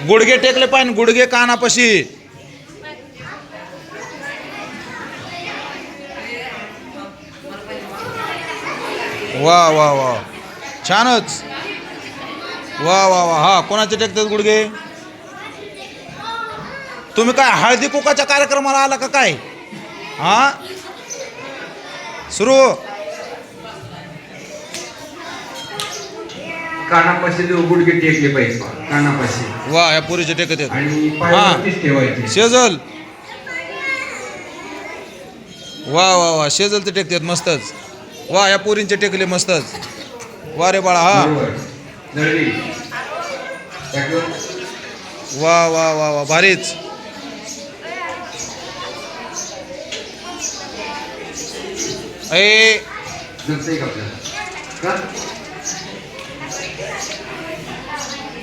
गुडघे टेकले पाहिजे, गुडघे कानापाशी. वा वा वा, छानच. वा वा वा. हा, कोणाचे टेकतात गुडघे? तुम्ही काय हळदी कुकाच्या कार्यक्रमाला आला का काय? हा, सुरू. कानापाशी गुडघे टेकले पाहिजे, कानापाशी. वा, या पुरीचे टेकत आहेत. आणि पायावरतीच ठेवायचे. शेजल. वा वा वा, शेजल ते टेकतात मस्तच. वा, या पोरींचे टेकले मस्तच. वा रे बाळा. हा, वा वा वा वा, भारीच. जमतंय का आपल्याला?